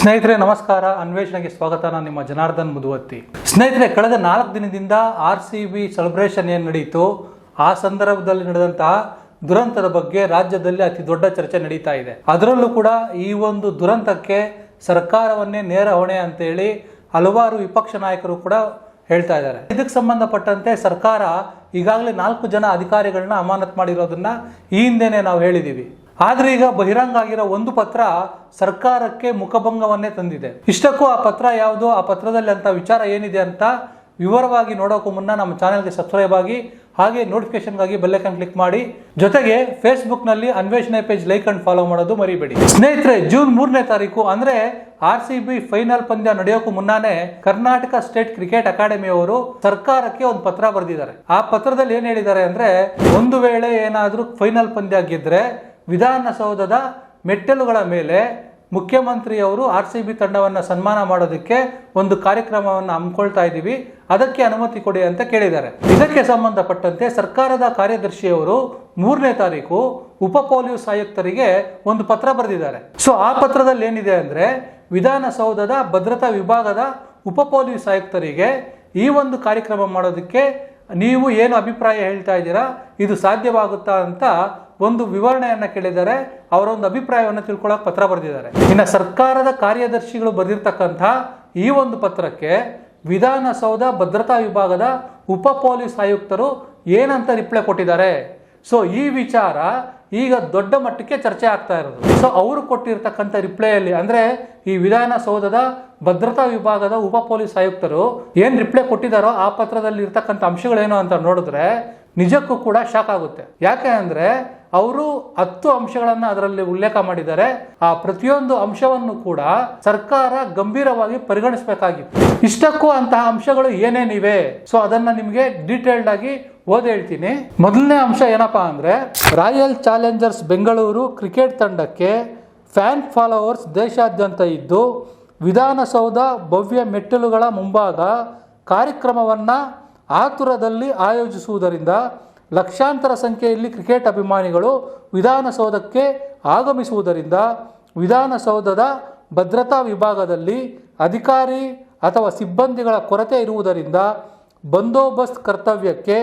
ಸ್ನೇಹಿತರೆ ನಮಸ್ಕಾರ, ಅನ್ವೇಷಣೆಗೆ ಸ್ವಾಗತ. ನಾನು ನಿಮ್ಮ ಜನಾರ್ದನ್ ಮುದುವತ್ತಿ. ಸ್ನೇಹಿತರೆ, ಕಳೆದ 4 ದಿನದಿಂದ RCB ಸೆಲೆಬ್ರೇಷನ್ ಏನು ನಡೀತು, ಆ ಸಂದರ್ಭದಲ್ಲಿ ನಡೆದಂತಹ ದುರಂತದ ಬಗ್ಗೆ ರಾಜ್ಯದಲ್ಲಿ ಅತಿ ದೊಡ್ಡ ಚರ್ಚೆ ನಡೀತಾ ಇದೆ. ಅದರಲ್ಲೂ ಕೂಡ ಈ ಒಂದು ದುರಂತಕ್ಕೆ ಸರ್ಕಾರವನ್ನೇ ನೇರ ಹೊಣೆ ಅಂತೇಳಿ ಹಲವಾರು ವಿಪಕ್ಷ ನಾಯಕರು ಕೂಡ ಹೇಳ್ತಾ ಇದ್ದಾರೆ. ಇದಕ್ಕೆ ಸಂಬಂಧಪಟ್ಟಂತೆ ಸರ್ಕಾರ ಈಗಾಗಲೇ 4 ಜನ ಅಧಿಕಾರಿಗಳನ್ನ ಅಮಾನತ್ ಮಾಡಿರೋದನ್ನ ಈ ಹಿಂದೆನೆ ನಾವು ಹೇಳಿದೀವಿ. ಆದ್ರೆ ಈಗ ಬಹಿರಂಗ ಆಗಿರೋ ಒಂದು ಪತ್ರ ಸರ್ಕಾರಕ್ಕೆ ಮುಖಭಂಗವನ್ನೇ ತಂದಿದೆ. ಇಷ್ಟಕ್ಕೂ ಆ ಪತ್ರ ಯಾವುದು, ಆ ಪತ್ರದಲ್ಲಿ ಅಂತ ವಿಚಾರ ಏನಿದೆ ಅಂತ ವಿವರವಾಗಿ ನೋಡೋಕ್ಕೂ ಮುನ್ನ ನಮ್ಮ ಚಾನೆಲ್ಗೆ ಸಬ್ಸ್ಕ್ರೈಬ್ ಆಗಿ, ಹಾಗೆ ನೋಟಿಫಿಕೇಶನ್ಗಾಗಿ ಬೆಲ್ ಐಕಾನ್ ಕ್ಲಿಕ್ ಮಾಡಿ. ಜೊತೆಗೆ ಫೇಸ್ಬುಕ್ ನಲ್ಲಿ ಅನ್ವೇಷಣೆ ಪೇಜ್ ಲೈಕ್ ಅಂಡ್ ಫಾಲೋ ಮಾಡೋದು ಮರಿಬೇಡಿ. ಸ್ನೇಹಿತರೆ, ಜೂನ್ 3ನೇ ತಾರೀಕು ಅಂದ್ರೆ RCB ಫೈನಲ್ ಪಂದ್ಯ ನಡೆಯೋಕ್ಕೂ ಮುನ್ನಾನೆ ಕರ್ನಾಟಕ ಸ್ಟೇಟ್ ಕ್ರಿಕೆಟ್ ಅಕಾಡೆಮಿ ಅವರು ಸರ್ಕಾರಕ್ಕೆ ಒಂದು ಪತ್ರ ಬರೆದಿದ್ದಾರೆ. ಆ ಪತ್ರದಲ್ಲಿ ಏನ್ ಹೇಳಿದ್ದಾರೆ ಅಂದ್ರೆ, ಒಂದು ವೇಳೆ ಏನಾದ್ರೂ ಫೈನಲ್ ಪಂದ್ಯ ಗೆದ್ರೆ ವಿಧಾನಸೌಧದ ಮೆಟ್ಟಲುಗಳ ಮೇಲೆ ಮುಖ್ಯಮಂತ್ರಿಯವರು RCB ತಂಡವನ್ನು ಸನ್ಮಾನ ಮಾಡೋದಕ್ಕೆ ಒಂದು ಕಾರ್ಯಕ್ರಮವನ್ನು ಹಮ್ಮಿಕೊಳ್ತಾ ಇದ್ದೀವಿ, ಅದಕ್ಕೆ ಅನುಮತಿ ಕೊಡಿ ಅಂತ ಕೇಳಿದ್ದಾರೆ. ಇದಕ್ಕೆ ಸಂಬಂಧಪಟ್ಟಂತೆ ಸರ್ಕಾರದ ಕಾರ್ಯದರ್ಶಿಯವರು 3ನೇ ತಾರೀಕು ಉಪ ಪೊಲೀಸ್ ಆಯುಕ್ತರಿಗೆ ಒಂದು ಪತ್ರ ಬರೆದಿದ್ದಾರೆ. ಸೊ ಆ ಪತ್ರದಲ್ಲಿ ಏನಿದೆ ಅಂದ್ರೆ, ವಿಧಾನಸೌಧದ ಭದ್ರತಾ ವಿಭಾಗದ ಉಪ ಪೊಲೀಸ್ ಆಯುಕ್ತರಿಗೆ ಈ ಒಂದು ಕಾರ್ಯಕ್ರಮ ಮಾಡೋದಕ್ಕೆ ನೀವು ಏನು ಅಭಿಪ್ರಾಯ ಹೇಳ್ತಾ ಇದ್ದೀರಾ, ಇದು ಸಾಧ್ಯವಾಗುತ್ತಾ ಅಂತ ಒಂದು ವಿವರಣೆಯನ್ನ ಕೇಳಿದ್ದಾರೆ. ಅವರೊಂದು ಅಭಿಪ್ರಾಯವನ್ನು ತಿಳ್ಕೊಳ್ಳೋಕೆ ಪತ್ರ ಬರೆದಿದ್ದಾರೆ. ಇನ್ನು ಸರ್ಕಾರದ ಕಾರ್ಯದರ್ಶಿಗಳು ಬರೆದಿರ್ತಕ್ಕಂಥ ಈ ಒಂದು ಪತ್ರಕ್ಕೆ ವಿಧಾನಸೌಧ ಭದ್ರತಾ ವಿಭಾಗದ ಉಪ ಪೊಲೀಸ್ ಆಯುಕ್ತರು ಏನಂತ ರಿಪ್ಲೈ ಕೊಟ್ಟಿದ್ದಾರೆ. ಸೊ ಈ ವಿಚಾರ ಈಗ ದೊಡ್ಡ ಮಟ್ಟಕ್ಕೆ ಚರ್ಚೆ ಆಗ್ತಾ ಇರೋದು. ಸೊ ಅವರು ಕೊಟ್ಟಿರ್ತಕ್ಕಂಥ ರಿಪ್ಲೈಯಲ್ಲಿ ಅಂದ್ರೆ, ಈ ವಿಧಾನಸೌಧದ ಭದ್ರತಾ ವಿಭಾಗದ ಉಪ ಪೊಲೀಸ್ ಆಯುಕ್ತರು ಏನ್ ರಿಪ್ಲೈ ಕೊಟ್ಟಿದ್ದಾರೋ ಆ ಪತ್ರದಲ್ಲಿ ಇರ್ತಕ್ಕಂಥ ಅಂಶಗಳೇನು ಅಂತ ನೋಡಿದ್ರೆ ನಿಜಕ್ಕೂ ಕೂಡ ಶಾಕ್ ಆಗುತ್ತೆ. ಯಾಕೆ ಅಂದ್ರೆ ಅವರು 10 ಅಂಶಗಳನ್ನ ಅದರಲ್ಲಿ ಉಲ್ಲೇಖ ಮಾಡಿದ್ದಾರೆ. ಆ ಪ್ರತಿಯೊಂದು ಅಂಶವನ್ನು ಕೂಡ ಸರ್ಕಾರ ಗಂಭೀರವಾಗಿ ಪರಿಗಣಿಸಬೇಕಾಗಿತ್ತು. ಇಷ್ಟಕ್ಕೂ ಅಂತಹ ಅಂಶಗಳು ಏನೇನಿವೆ, ಸೊ ಅದನ್ನ ನಿಮಗೆ ಡೀಟೇಲ್ಡ್ ಆಗಿ ಓದಿ ಹೇಳ್ತೀನಿ. ಮೊದಲನೇ ಅಂಶ ಏನಪ್ಪಾ ಅಂದ್ರೆ, ರಾಯಲ್ ಚಾಲೆಂಜರ್ಸ್ ಬೆಂಗಳೂರು ಕ್ರಿಕೆಟ್ ತಂಡಕ್ಕೆ ಫ್ಯಾನ್ ಫಾಲೋವರ್ಸ್ ದೇಶಾದ್ಯಂತ ಇದ್ದು ವಿಧಾನಸೌಧ ಭವ್ಯ ಮೆಟ್ಟಿಲುಗಳ ಮುಂಭಾಗ ಕಾರ್ಯಕ್ರಮವನ್ನ ಆತುರದಲ್ಲಿ ಆಯೋಜಿಸುವುದರಿಂದ ಲಕ್ಷಾಂತರ ಸಂಖ್ಯೆಯಲ್ಲಿ ಕ್ರಿಕೆಟ್ ಅಭಿಮಾನಿಗಳು ವಿಧಾನಸೌಧಕ್ಕೆ ಆಗಮಿಸುವುದರಿಂದ ವಿಧಾನಸೌಧದ ಭದ್ರತಾ ವಿಭಾಗದಲ್ಲಿ ಅಧಿಕಾರಿ ಅಥವಾ ಸಿಬ್ಬಂದಿಗಳ ಕೊರತೆ ಇರುವುದರಿಂದ ಬಂದೋಬಸ್ತ್ ಕರ್ತವ್ಯಕ್ಕೆ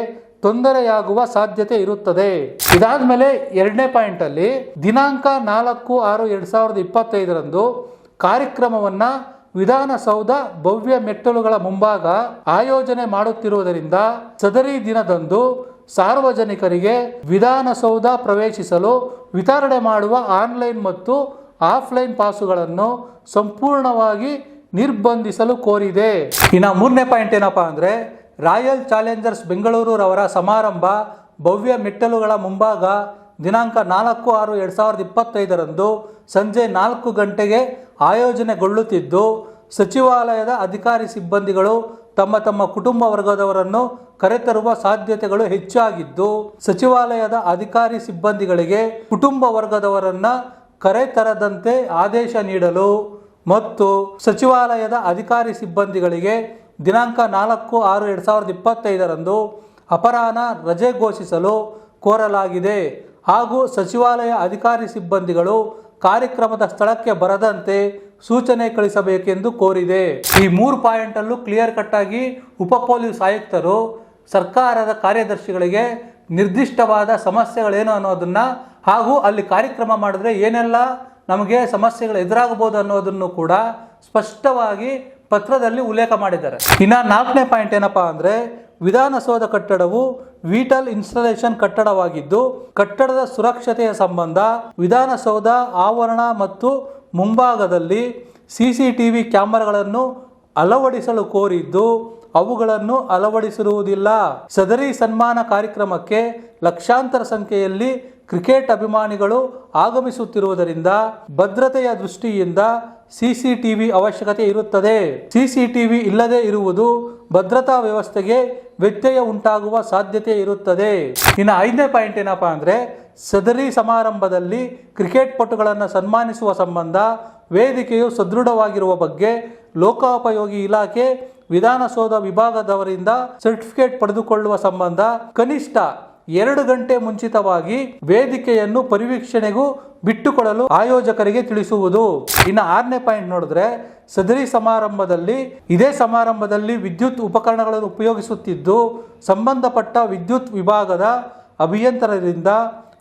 ತೊಂದರೆಯಾಗುವ ಸಾಧ್ಯತೆ ಇರುತ್ತದೆ. ಇದಾದ್ಮೇಲೆ 2ನೇ ಪಾಯಿಂಟ್ ಅಲ್ಲಿ, ದಿನಾಂಕ 4/6/2025 ಕಾರ್ಯಕ್ರಮವನ್ನ ವಿಧಾನಸೌಧ ಭವ್ಯ ಮೆಟ್ಟಲುಗಳ ಮುಂಭಾಗ ಆಯೋಜನೆ ಮಾಡುತ್ತಿರುವುದರಿಂದ ಸದರಿ ದಿನದಂದು ಸಾರ್ವಜನಿಕರಿಗೆ ವಿಧಾನಸೌಧ ಪ್ರವೇಶಿಸಲು ವಿತರಣೆ ಮಾಡುವ ಆನ್ಲೈನ್ ಮತ್ತು ಆಫ್ಲೈನ್ ಪಾಸುಗಳನ್ನು ಸಂಪೂರ್ಣವಾಗಿ ನಿರ್ಬಂಧಿಸಲು ಕೋರಿದೆ. ಇನ್ನು 3ನೇ ಪಾಯಿಂಟ್ ಏನಪ್ಪಾ ಅಂದ್ರೆ, ರಾಯಲ್ ಚಾಲೆಂಜರ್ಸ್ ಬೆಂಗಳೂರು ರವರ ಸಮಾರಂಭ ಭವ್ಯ ಮೆಟ್ಟಲುಗಳ ಮುಂಭಾಗ ದಿನಾಂಕ 4/6/2025 ಸಂಜೆ 4 ಗಂಟೆಗೆ ಆಯೋಜನೆಗೊಳ್ಳುತ್ತಿದ್ದು ಸಚಿವಾಲಯದ ಅಧಿಕಾರಿ ಸಿಬ್ಬಂದಿಗಳು ತಮ್ಮ ತಮ್ಮ ಕುಟುಂಬ ವರ್ಗದವರನ್ನು ಕರೆತರುವ ಸಾಧ್ಯತೆಗಳು ಹೆಚ್ಚಾಗಿದ್ದು, ಸಚಿವಾಲಯದ ಅಧಿಕಾರಿ ಸಿಬ್ಬಂದಿಗಳಿಗೆ ಕುಟುಂಬ ವರ್ಗದವರನ್ನ ಕರೆತರದಂತೆ ಆದೇಶ ನೀಡಲು ಮತ್ತು ಸಚಿವಾಲಯದ ಅಧಿಕಾರಿ ಸಿಬ್ಬಂದಿಗಳಿಗೆ ದಿನಾಂಕ 4/6/2025 ಅಪರಾಹ್ನ ರಜೆ ಘೋಷಿಸಲು ಕೋರಲಾಗಿದೆ. ಹಾಗೂ ಸಚಿವಾಲಯ ಅಧಿಕಾರಿ ಸಿಬ್ಬಂದಿಗಳು ಕಾರ್ಯಕ್ರಮದ ಸ್ಥಳಕ್ಕೆ ಬರದಂತೆ ಸೂಚನೆ ಕಳಿಸಬೇಕೆಂದು ಕೋರಿದೆ. ಈ 3 ಪಾಯಿಂಟ್ ಅಲ್ಲೂ ಕ್ಲಿಯರ್ ಕಟ್ ಆಗಿ ಉಪ ಪೊಲೀಸ್ ಆಯುಕ್ತರು ಸರ್ಕಾರದ ಕಾರ್ಯದರ್ಶಿಗಳಿಗೆ ನಿರ್ದಿಷ್ಟವಾದ ಸಮಸ್ಯೆಗಳೇನು ಅನ್ನೋದನ್ನ, ಹಾಗೂ ಅಲ್ಲಿ ಕಾರ್ಯಕ್ರಮ ಮಾಡಿದ್ರೆ ಏನೆಲ್ಲ ನಮಗೆ ಸಮಸ್ಯೆಗಳು ಎದುರಾಗಬಹುದು ಅನ್ನೋದನ್ನು ಕೂಡ ಸ್ಪಷ್ಟವಾಗಿ ಪತ್ರದಲ್ಲಿ ಉಲ್ಲೇಖ ಮಾಡಿದ್ದಾರೆ. ಇನ್ನು 4ನೇ ಪಾಯಿಂಟ್ ಏನಪ್ಪಾ ಅಂದ್ರೆ, ವಿಧಾನಸೌಧ ಕಟ್ಟಡವು ವಿಟಲ್ ಇನ್ಸ್ಟಾಲೇಷನ್ ಕಟ್ಟಡವಾಗಿದ್ದು ಕಟ್ಟಡದ ಸುರಕ್ಷತೆಯ ಸಂಬಂಧ ವಿಧಾನಸೌಧ ಆವರಣ ಮತ್ತು ಮುಂಭಾಗದಲ್ಲಿ CCTV ಕ್ಯಾಮೆರಾಗಳನ್ನು ಅಳವಡಿಸಲು ಕೋರಿದ್ದು ಅವುಗಳನ್ನು ಅಳವಡಿಸಿರುವುದಿಲ್ಲ. ಸದರಿ ಸನ್ಮಾನ ಕಾರ್ಯಕ್ರಮಕ್ಕೆ ಲಕ್ಷಾಂತರ ಸಂಖ್ಯೆಯಲ್ಲಿ ಕ್ರಿಕೆಟ್ ಅಭಿಮಾನಿಗಳು ಆಗಮಿಸುತ್ತಿರುವುದರಿಂದ ಭದ್ರತೆಯ ದೃಷ್ಟಿಯಿಂದ CCTV ಅವಶ್ಯಕತೆ ಇರುತ್ತದೆ. CCTV ಇಲ್ಲದೆ ಇರುವುದು ಭದ್ರತಾ ವ್ಯವಸ್ಥೆಗೆ ವ್ಯತ್ಯಯ ಉಂಟಾಗುವ ಸಾಧ್ಯತೆ ಇರುತ್ತದೆ. ಇನ್ನು 5ನೇ ಪಾಯಿಂಟ್ ಏನಪ್ಪಾ ಅಂದ್ರೆ, ಸದರಿ ಸಮಾರಂಭದಲ್ಲಿ ಕ್ರಿಕೆಟ್ ಪಟುಗಳನ್ನು ಸನ್ಮಾನಿಸುವ ಸಂಬಂಧ ವೇದಿಕೆಯು ಸದೃಢವಾಗಿರುವ ಬಗ್ಗೆ ಲೋಕೋಪಯೋಗಿ ಇಲಾಖೆ ವಿಧಾನಸೌಧ ವಿಭಾಗದವರಿಂದ ಸರ್ಟಿಫಿಕೇಟ್ ಪಡೆದುಕೊಳ್ಳುವ ಸಂಬಂಧ ಕನಿಷ್ಠ 2 ಗಂಟೆ ಮುಂಚಿತವಾಗಿ ವೇದಿಕೆಯನ್ನು ಪರಿವೀಕ್ಷಣೆಗೂ ಬಿಟ್ಟುಕೊಡಲು ಆಯೋಜಕರಿಗೆ ತಿಳಿಸುವುದು. ಇನ್ನು 6ನೇ ಪಾಯಿಂಟ್ ನೋಡಿದ್ರೆ, ಸದರಿ ಇದೇ ಸಮಾರಂಭದಲ್ಲಿ ವಿದ್ಯುತ್ ಉಪಕರಣಗಳನ್ನು ಉಪಯೋಗಿಸುತ್ತಿದ್ದು ಸಂಬಂಧಪಟ್ಟ ವಿದ್ಯುತ್ ವಿಭಾಗದ ಅಭಿಯಂತರರಿಂದ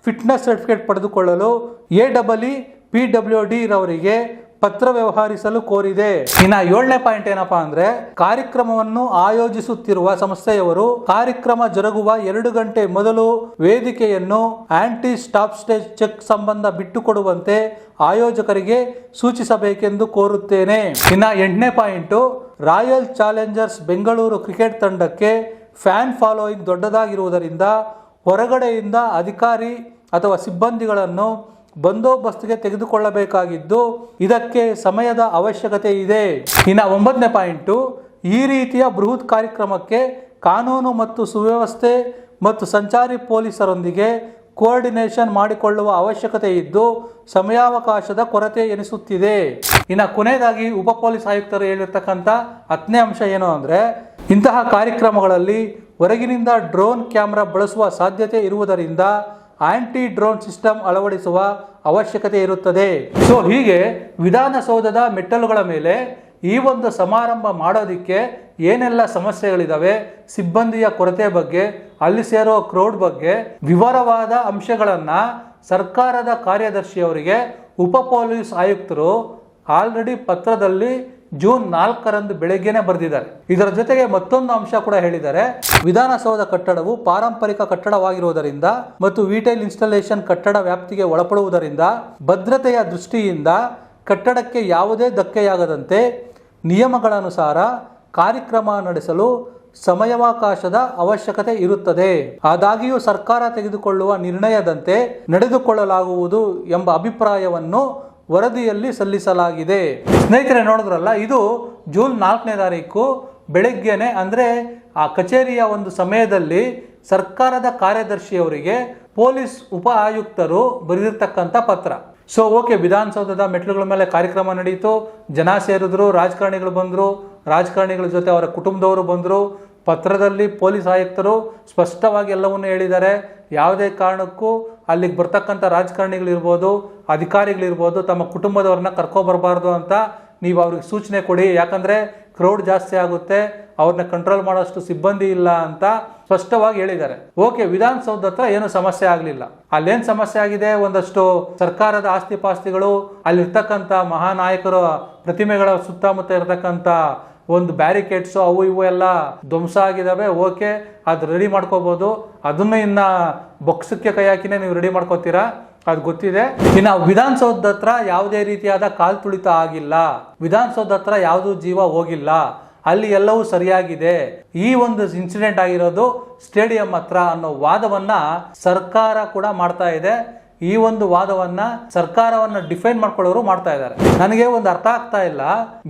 ಫಿಟ್ನೆಸ್ ಸರ್ಟಿಫಿಕೇಟ್ ಪಡೆದುಕೊಳ್ಳಲು AEE-PWD ರವರಿಗೆ ಪತ್ರ ವ್ಯವಹರಿಸಲು ಕೋರಿದೆ. ಇನ್ನು 7ನೇ ಪಾಯಿಂಟ್ ಏನಪ್ಪಾ ಅಂದ್ರೆ, ಕಾರ್ಯಕ್ರಮವನ್ನು ಆಯೋಜಿಸುತ್ತಿರುವ ಸಂಸ್ಥೆಯವರು ಕಾರ್ಯಕ್ರಮ ಜರುಗುವ 2 ಗಂಟೆ ಮೊದಲು ವೇದಿಕೆಯನ್ನು ಆಂಟಿ ಸ್ಟಾಪ್ ಸ್ಟೇಜ್ ಚೆಕ್ ಸಂಬಂಧ ಬಿಟ್ಟುಕೊಡುವಂತೆ ಆಯೋಜಕರಿಗೆ ಸೂಚಿಸಬೇಕೆಂದು ಕೋರುತ್ತೇನೆ. ಇನ್ನು 8ನೇ point, royal challengers Bengaluru cricket ತಂಡಕ್ಕೆ ಫ್ಯಾನ್ ಫಾಲೋಯಿಂಗ್ ದೊಡ್ಡದಾಗಿರುವುದರಿಂದ ಹೊರಗಡೆಯಿಂದ ಅಧಿಕಾರಿ ಅಥವಾ ಸಿಬ್ಬಂದಿಗಳನ್ನು ಬಂದೋಬಸ್ತ್ಗೆ ತೆಗೆದುಕೊಳ್ಳಬೇಕಾಗಿದ್ದು ಇದಕ್ಕೆ ಸಮಯದ ಅವಶ್ಯಕತೆ ಇದೆ. ಇನ್ನು 9ನೇ ಪಾಯಿಂಟ್, ಈ ರೀತಿಯ ಬೃಹತ್ ಕಾರ್ಯಕ್ರಮಕ್ಕೆ ಕಾನೂನು ಮತ್ತು ಸುವ್ಯವಸ್ಥೆ ಮತ್ತು ಸಂಚಾರಿ ಪೊಲೀಸರೊಂದಿಗೆ ಕೋಆರ್ಡಿನೇಷನ್ ಮಾಡಿಕೊಳ್ಳುವ ಅವಶ್ಯಕತೆ ಇದ್ದು ಸಮಯಾವಕಾಶದ ಕೊರತೆ ಎನಿಸುತ್ತಿದೆ. ಇನ್ನು ಕೊನೆಯದಾಗಿ ಉಪ ಪೊಲೀಸ್ ಆಯುಕ್ತರು ಹೇಳಿರ್ತಕ್ಕಂಥ 10ನೇ ಅಂಶ ಏನು ಅಂದರೆ, ಇಂತಹ ಕಾರ್ಯಕ್ರಮಗಳಲ್ಲಿ ಹೊರಗಿನಿಂದ ಡ್ರೋನ್ ಕ್ಯಾಮೆರಾ ಬಳಸುವ ಸಾಧ್ಯತೆ ಇರುವುದರಿಂದ ಆಂಟಿ ಡ್ರೋನ್ ಸಿಸ್ಟಮ್ ಅಳವಡಿಸುವ ಅವಶ್ಯಕತೆ ಇರುತ್ತದೆ. ಸೊ ಹೀಗೆ ವಿಧಾನಸೌಧದ ಮೆಟ್ಟಲುಗಳ ಮೇಲೆ ಈ ಒಂದು ಸಮಾರಂಭ ಮಾಡೋದಕ್ಕೆ ಏನೆಲ್ಲ ಸಮಸ್ಯೆಗಳಿದಾವೆ, ಸಿಬ್ಬಂದಿಯ ಕೊರತೆ ಬಗ್ಗೆ, ಅಲ್ಲಿ ಸೇರೋ ಕ್ರೌಡ್ ಬಗ್ಗೆ ವಿವರವಾದ ಅಂಶಗಳನ್ನ ಸರ್ಕಾರದ ಕಾರ್ಯದರ್ಶಿಯವರಿಗೆ ಉಪ ಪೊಲೀಸ್ ಆಯುಕ್ತರು ಆಲ್ರೆಡಿ ಪತ್ರದಲ್ಲಿ ಜೂನ್ 4ರಂದು ಬೆಳಗ್ಗೆನೆ ಬರೆದಿದ್ದಾರೆ. ಇದರ ಜೊತೆಗೆ ಮತ್ತೊಂದು ಅಂಶ ಕೂಡ ಹೇಳಿದ್ದಾರೆ. ವಿಧಾನಸೌಧ ಕಟ್ಟಡವು ಪಾರಂಪರಿಕ ಕಟ್ಟಡವಾಗಿರುವುದರಿಂದ ಮತ್ತು ವಿಟೈಲ್ ಇನ್ಸ್ಟಾಲೇಷನ್ ಕಟ್ಟಡ ವ್ಯಾಪ್ತಿಗೆ ಒಳಪಡುವುದರಿಂದ ಭದ್ರತೆಯ ದೃಷ್ಟಿಯಿಂದ ಕಟ್ಟಡಕ್ಕೆ ಯಾವುದೇ ಧಕ್ಕೆಯಾಗದಂತೆ ನಿಯಮಗಳನುಸಾರ ಕಾರ್ಯಕ್ರಮ ನಡೆಸಲು ಸಮಯಾವಕಾಶದ ಅವಶ್ಯಕತೆ ಇರುತ್ತದೆ. ಆದಾಗ್ಯೂ ಸರ್ಕಾರ ತೆಗೆದುಕೊಳ್ಳುವ ನಿರ್ಣಯದಂತೆ ನಡೆದುಕೊಳ್ಳಲಾಗುವುದು ಎಂಬ ಅಭಿಪ್ರಾಯವನ್ನು ವರದಿಯಲ್ಲಿ ಸಲ್ಲಿಸಲಾಗಿದೆ. ಸ್ನೇಹಿತರೆ, ನೋಡಿದ್ರಲ್ಲ, ಇದು ಜೂನ್ 4ನೇ ತಾರೀಕು ಬೆಳಗ್ಗೆನೆ ಅಂದ್ರೆ ಆ ಕಚೇರಿಯ ಒಂದು ಸಮಯದಲ್ಲಿ ಸರ್ಕಾರದ ಕಾರ್ಯದರ್ಶಿಯವರಿಗೆ ಪೊಲೀಸ್ ಉಪ ಆಯುಕ್ತರು ಬರೆದಿರ್ತಕ್ಕಂಥ ಪತ್ರ. ಸೊ ಓಕೆ, ವಿಧಾನಸೌಧದ ಮೆಟ್ಲುಗಳ ಮೇಲೆ ಕಾರ್ಯಕ್ರಮ ನಡೀತು, ಜನ ಸೇರಿದ್ರು, ರಾಜಕಾರಣಿಗಳು ಬಂದರು, ರಾಜಕಾರಣಿಗಳ ಜೊತೆ ಅವರ ಕುಟುಂಬದವರು ಬಂದರು. ಪತ್ರದಲ್ಲಿ ಪೊಲೀಸ್ ಆಯುಕ್ತರು ಸ್ಪಷ್ಟವಾಗಿ ಎಲ್ಲವನ್ನೂ ಹೇಳಿದ್ದಾರೆ. ಯಾವುದೇ ಕಾರಣಕ್ಕೂ ಅಲ್ಲಿಗೆ ಬರ್ತಕ್ಕಂಥ ರಾಜಕಾರಣಿಗಳಿರ್ಬೋದು, ಅಧಿಕಾರಿಗಳಿರ್ಬೋದು, ತಮ್ಮ ಕುಟುಂಬದವ್ರನ್ನ ಕರ್ಕೊಬರಬಾರ್ದು ಅಂತ ನೀವು ಅವ್ರಿಗೆ ಸೂಚನೆ ಕೊಡಿ. ಯಾಕಂದರೆ ಕ್ರೌಡ್ ಜಾಸ್ತಿ ಆಗುತ್ತೆ, ಅವ್ರನ್ನ ಕಂಟ್ರೋಲ್ ಮಾಡೋಷ್ಟು ಸಿಬ್ಬಂದಿ ಇಲ್ಲ ಅಂತ ಸ್ಪಷ್ಟವಾಗಿ ಹೇಳಿದ್ದಾರೆ. ಓಕೆ, ವಿಧಾನಸೌಧ ಹತ್ರ ಏನು ಸಮಸ್ಯೆ ಆಗಲಿಲ್ಲ. ಅಲ್ಲೇನು ಸಮಸ್ಯೆ ಆಗಿದೆ, ಒಂದಷ್ಟು ಸರ್ಕಾರದ ಆಸ್ತಿ ಪಾಸ್ತಿಗಳು, ಅಲ್ಲಿರ್ತಕ್ಕಂಥ ಮಹಾನಾಯಕರ ಪ್ರತಿಮೆಗಳ ಸುತ್ತಮುತ್ತ ಇರತಕ್ಕಂಥ ಒಂದು ಬ್ಯಾರಿಕೇಡ್ಸು ಅವು ಇವು ಎಲ್ಲ ಧ್ವಂಸ ಆಗಿದಾವೆ. ಓಕೆ, ಅದು ರೆಡಿ ಮಾಡ್ಕೋಬಹುದು. ಅದನ್ನು ಇನ್ನ ಬೊಕ್ಸಕ್ಕೆ ಕೈ ಹಾಕಿನೇ ನೀವು ರೆಡಿ ಮಾಡ್ಕೋತೀರಾ, ಅದು ಗೊತ್ತಿದೆ. ಇನ್ನು ವಿಧಾನಸೌಧ ಹತ್ರ ಯಾವುದೇ ರೀತಿಯಾದ ಕಾಲ್ ತುಳಿತ ಆಗಿಲ್ಲ, ವಿಧಾನಸೌಧ ಹತ್ರ ಯಾವುದೂ ಜೀವ ಹೋಗಿಲ್ಲ, ಅಲ್ಲಿ ಎಲ್ಲವೂ ಸರಿಯಾಗಿದೆ. ಈ ಒಂದು ಇನ್ಸಿಡೆಂಟ್ ಆಗಿರೋದು ಸ್ಟೇಡಿಯಂ ಹತ್ರ ಅನ್ನೋ ವಾದವನ್ನ ಸರ್ಕಾರ ಕೂಡ ಮಾಡ್ತಾ ಇದೆ. ಈ ಒಂದು ವಾದವನ್ನ ಸರ್ಕಾರವನ್ನ ಡಿಫೈನ್ ಮಾಡ್ಕೊಳ್ಳೋರು ಮಾಡ್ತಾ ಇದ್ದಾರೆ. ನನಗೆ ಒಂದು ಅರ್ಥ ಆಗ್ತಾ ಇಲ್ಲ,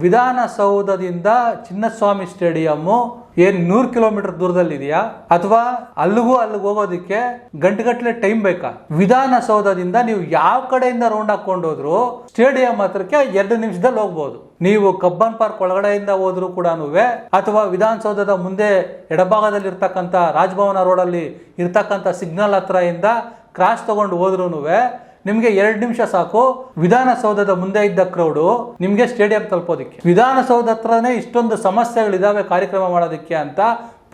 ವಿಧಾನಸೌಧದಿಂದ ಚಿನ್ನಸ್ವಾಮಿ ಸ್ಟೇಡಿಯಂ ಏನ್ 100 ಕಿಲೋಮೀಟರ್ ದೂರದಲ್ಲಿದೆಯಾ, ಅಥವಾ ಅಲ್ಲಿಗೂ ಹೋಗೋದಿಕ್ಕೆ ಗಂಟೆಗಟ್ಟಲೆ ಟೈಮ್ ಬೇಕಾ? ವಿಧಾನಸೌಧದಿಂದ ನೀವು ಯಾವ ಕಡೆಯಿಂದ ರೌಂಡ್ ಹಾಕೊಂಡು ಹೋದ್ರು ಸ್ಟೇಡಿಯಂ ಹತ್ರಕ್ಕೆ 2 ನಿಮಿಷದಲ್ಲಿ ಹೋಗ್ಬೋದು. ನೀವು ಕಬ್ಬನ್ ಪಾರ್ಕ್ ಒಳಗಡೆಯಿಂದ ಹೋದ್ರು ಕೂಡ, ಅಥವಾ ವಿಧಾನಸೌಧದ ಮುಂದೆ ಎಡಭಾಗದಲ್ಲಿ ಇರ್ತಕ್ಕಂಥ ರಾಜಭವನ ರೋಡಲ್ಲಿ ಇರ್ತಕ್ಕಂಥ ಸಿಗ್ನಲ್ ಹತ್ರ ಇಂದ ಕ್ರಾಸ್ ತಗೊಂಡು ಹೋದ್ರು ನಿಮ್ಗೆ 2 ನಿಮಿಷ ಸಾಕು. ವಿಧಾನಸೌಧದ ಮುಂದೆ ಇದ್ದ ಕ್ರೌಡು ನಿಮ್ಗೆ ಸ್ಟೇಡಿಯಂ ತಲುಪೋದಿಕ್ಕೆ. ವಿಧಾನಸೌಧ ಹತ್ರನೇ ಇಷ್ಟೊಂದು ಸಮಸ್ಯೆಗಳಿದಾವೆ ಕಾರ್ಯಕ್ರಮ ಮಾಡೋದಕ್ಕೆ ಅಂತ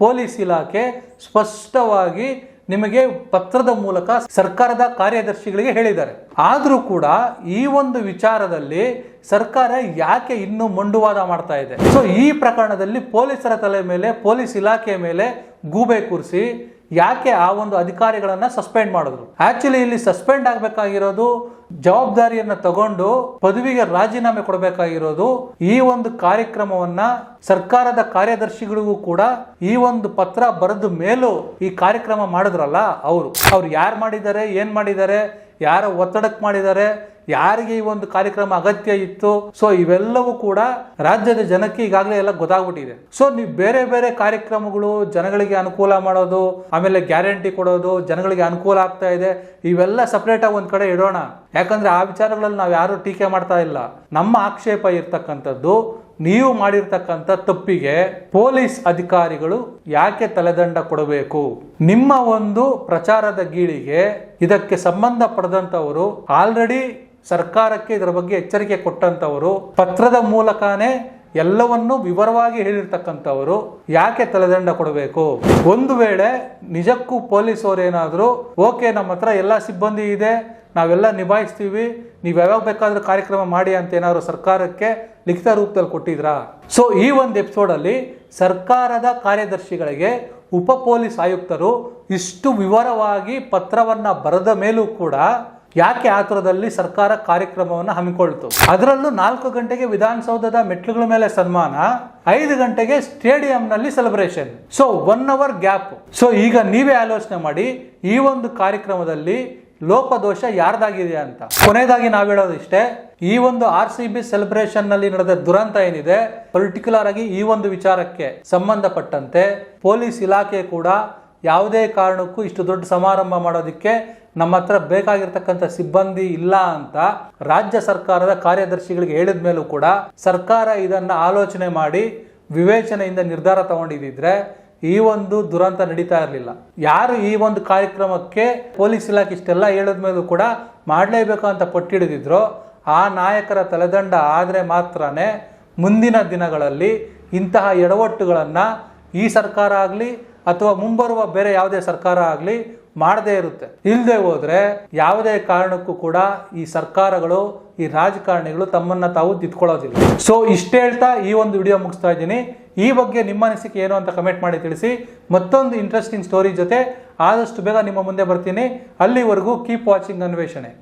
ಪೊಲೀಸ್ ಇಲಾಖೆ ಸ್ಪಷ್ಟವಾಗಿ ನಿಮಗೆ ಪತ್ರದ ಮೂಲಕ ಸರ್ಕಾರದ ಕಾರ್ಯದರ್ಶಿಗಳಿಗೆ ಹೇಳಿದ್ದಾರೆ. ಆದ್ರೂ ಕೂಡ ಈ ಒಂದು ವಿಚಾರದಲ್ಲಿ ಸರ್ಕಾರ ಯಾಕೆ ಇನ್ನೂ ಮೊಂಡುವಾದ ಮಾಡ್ತಾ ಇದೆ? ಸೊ ಈ ಪ್ರಕರಣದಲ್ಲಿ ಪೊಲೀಸರ ತಲೆ ಮೇಲೆ, ಪೊಲೀಸ್ ಇಲಾಖೆ ಮೇಲೆ ಗೂಬೆ ಕೂರಿಸಿ ಯಾಕೆ ಆ ಒಂದು ಅಧಿಕಾರಿಗಳನ್ನ ಸಸ್ಪೆಂಡ್ ಮಾಡಿದ್ರು? ಆಕ್ಚುಲಿ ಇಲ್ಲಿ ಸಸ್ಪೆಂಡ್ ಆಗಬೇಕಾಗಿರೋದು, ಜವಾಬ್ದಾರಿಯನ್ನ ತಗೊಂಡು ಪದವಿಗೆ ರಾಜೀನಾಮೆ ಕೊಡಬೇಕಾಗಿರೋದು ಈ ಒಂದು ಕಾರ್ಯಕ್ರಮವನ್ನ ಸರ್ಕಾರದ ಕಾರ್ಯದರ್ಶಿಗಳಿಗೂ ಕೂಡ ಈ ಒಂದು ಪತ್ರ ಬರೆದ ಮೇಲೂ ಈ ಕಾರ್ಯಕ್ರಮ ಮಾಡಿದ್ರಲ್ಲ, ಅವ್ರು ಯಾರು ಮಾಡಿದ್ದಾರೆ, ಏನ್ ಮಾಡಿದ್ದಾರೆ, ಯಾರ ಒತ್ತಡಕ್ಕೆ ಮಾಡಿದ್ದಾರೆ, ಯಾರಿಗೆ ಈ ಒಂದು ಕಾರ್ಯಕ್ರಮ ಅಗತ್ಯ ಇತ್ತು. ಸೊ ಇವೆಲ್ಲವೂ ಕೂಡ ರಾಜ್ಯದ ಜನಕ್ಕೆ ಈಗಾಗಲೇ ಎಲ್ಲ ಗೊತ್ತಾಗ್ಬಿಟ್ಟಿದೆ. ಸೊ ನೀವು ಬೇರೆ ಬೇರೆ ಕಾರ್ಯಕ್ರಮಗಳು ಜನಗಳಿಗೆ ಅನುಕೂಲ ಮಾಡೋದು, ಆಮೇಲೆ ಗ್ಯಾರಂಟಿ ಕೊಡೋದು, ಜನಗಳಿಗೆ ಅನುಕೂಲ ಆಗ್ತಾ ಇದೆ, ಇವೆಲ್ಲ ಸಪರೇಟ್ ಆಗಿ ಒಂದ್ ಕಡೆ ಇಡೋಣ. ಯಾಕಂದ್ರೆ ಆ ವಿಚಾರಗಳಲ್ಲಿ ನಾವು ಯಾರು ಟೀಕೆ ಮಾಡ್ತಾ ಇಲ್ಲ. ನಮ್ಮ ಆಕ್ಷೇಪ ಇರ್ತಕ್ಕಂಥದ್ದು, ನೀವು ಮಾಡಿರ್ತಕ್ಕಂಥ ತಪ್ಪಿಗೆ ಪೊಲೀಸ್ ಅಧಿಕಾರಿಗಳು ಯಾಕೆ ತಲೆದಂಡ ಕೊಡಬೇಕು? ನಿಮ್ಮ ಒಂದು ಪ್ರಚಾರದ ಗೀಳಿಗೆ ಇದಕ್ಕೆ ಸಂಬಂಧ ಪಡೆದಂತವರು ಆಲ್ರೆಡಿ ಸರ್ಕಾರಕ್ಕೆ ಇದರ ಬಗ್ಗೆ ಎಚ್ಚರಿಕೆ ಕೊಟ್ಟಂತವರು, ಪತ್ರದ ಮೂಲಕನೇ ಎಲ್ಲವನ್ನೂ ವಿವರವಾಗಿ ಹೇಳಿರ್ತಕ್ಕಂಥವರು ಯಾಕೆ ತಲೆದಂಡ ಕೊಡಬೇಕು? ಒಂದು ವೇಳೆ ನಿಜಕ್ಕೂ ಪೊಲೀಸರು ಏನಾದ್ರು ಓಕೆ ನಮ್ಮ ಹತ್ರ ಎಲ್ಲ ಸಿಬ್ಬಂದಿ ಇದೆ, ನಾವೆಲ್ಲ ನಿಭಾಯಿಸ್ತೀವಿ, ನೀವು ಯಾವಾಗ ಬೇಕಾದ್ರೂ ಕಾರ್ಯಕ್ರಮ ಮಾಡಿ ಅಂತ ಏನಾದ್ರು ಸರ್ಕಾರಕ್ಕೆ ಲಿಖಿತ ರೂಪದಲ್ಲಿ ಕೊಟ್ಟಿದ್ರಾ? ಸೊ ಈ ಒಂದು ಎಪಿಸೋಡ್ ಅಲ್ಲಿ ಸರ್ಕಾರದ ಕಾರ್ಯದರ್ಶಿಗಳಿಗೆ ಉಪ ಪೊಲೀಸ್ ಆಯುಕ್ತರು ಇಷ್ಟು ವಿವರವಾಗಿ ಪತ್ರವನ್ನ ಬರೆದ ಮೇಲೂ ಕೂಡ ಯಾಕೆ ಆತುರದಲ್ಲಿ ಸರ್ಕಾರ ಕಾರ್ಯಕ್ರಮವನ್ನು ಹಮ್ಮಿಕೊಳ್ತು? ಅದರಲ್ಲೂ 4 ಗಂಟೆಗೆ ವಿಧಾನಸೌಧದ ಮೆಟ್ಲುಗಳ ಮೇಲೆ ಸನ್ಮಾನ, 5 ಗಂಟೆಗೆ ಸ್ಟೇಡಿಯಂನಲ್ಲಿ celebration. So 1 hour gap. So ಈಗ ನೀವೇ ಆಲೋಚನೆ ಮಾಡಿ, ಈ ಒಂದು ಕಾರ್ಯಕ್ರಮದಲ್ಲಿ ಲೋಪದೋಷ ಯಾರ್ದಾಗಿದೆ ಅಂತ. ಕೊನೆಯದಾಗಿ ನಾವು ಹೇಳೋದು ಇಷ್ಟೇ, ಈ ಒಂದು RCB ಸೆಲೆಬ್ರೇಷನ್ ನಲ್ಲಿ ನಡೆದ ದುರಂತ ಏನಿದೆ, ಪರ್ಟಿಕ್ಯುಲರ್ ಆಗಿ ಈ ಒಂದು ವಿಚಾರಕ್ಕೆ ಸಂಬಂಧಪಟ್ಟಂತೆ ಪೊಲೀಸ್ ಇಲಾಖೆ ಕೂಡ ಯಾವುದೇ ಕಾರಣಕ್ಕೂ ಇಷ್ಟು ದೊಡ್ಡ ಸಮಾರಂಭ ಮಾಡೋದಕ್ಕೆ ನಮ್ಮ ಹತ್ರ ಬೇಕಾಗಿರ್ತಕ್ಕಂಥ ಸಿಬ್ಬಂದಿ ಇಲ್ಲ ಅಂತ ರಾಜ್ಯ ಸರ್ಕಾರದ ಕಾರ್ಯದರ್ಶಿಗಳಿಗೆ ಹೇಳಿದ ಮೇಲೂ ಕೂಡ ಸರ್ಕಾರ ಇದನ್ನ ಆಲೋಚನೆ ಮಾಡಿ ವಿವೇಚನೆಯಿಂದ ನಿರ್ಧಾರ ತಗೊಂಡಿದ್ರೆ ಈ ಒಂದು ದುರಂತ ನಡೀತಾ ಇರಲಿಲ್ಲ. ಯಾರು ಈ ಒಂದು ಕಾರ್ಯಕ್ರಮಕ್ಕೆ ಪೊಲೀಸ್ ಇಲಾಖೆ ಇಷ್ಟೆಲ್ಲ ಹೇಳಿದ ಮೇಲೂ ಕೂಡ ಮಾಡಲೇಬೇಕು ಅಂತ ಪಟ್ಟಿಡಿದಿದ್ರು, ಆ ನಾಯಕರ ತಲೆದಂಡ ಆದ್ರೆ ಮಾತ್ರನೇ ಮುಂದಿನ ದಿನಗಳಲ್ಲಿ ಇಂತಹ ಎಡವಟ್ಟುಗಳನ್ನ ಈ ಸರ್ಕಾರ ಆಗಲಿ ಅಥವಾ ಮುಂಬರುವ ಬೇರೆ ಯಾವುದೇ ಸರ್ಕಾರ ಆಗಲಿ ಮಾಡದೇ ಇರುತ್ತೆ. ಇಲ್ಲದೆ ಹೋದ್ರೆ ಯಾವುದೇ ಕಾರಣಕ್ಕೂ ಕೂಡ ಈ ಸರ್ಕಾರಗಳು, ಈ ರಾಜಕಾರಣಿಗಳು ತಮ್ಮನ್ನ ತಾವು ತಿದ್ಕೊಳ್ಳೋದಿಲ್ಲ. ಸೊ ಇಷ್ಟ ಹೇಳ್ತಾ ಈ ಒಂದು ವಿಡಿಯೋ ಮುಗಿಸ್ತಾ ಇದ್ದೀನಿ. ಈ ಬಗ್ಗೆ ನಿಮ್ಮ ಅನಿಸಿಕೆ ಏನು ಅಂತ ಕಮೆಂಟ್ ಮಾಡಿ ತಿಳಿಸಿ. ಮತ್ತೊಂದು ಇಂಟ್ರೆಸ್ಟಿಂಗ್ ಸ್ಟೋರಿ ಜೊತೆ ಆದಷ್ಟು ಬೇಗ ನಿಮ್ಮ ಮುಂದೆ ಬರ್ತೀನಿ. ಅಲ್ಲಿವರೆಗೂ ಕೀಪ್ ವಾಚಿಂಗ್ ಅನ್ವೇಷಣೆ.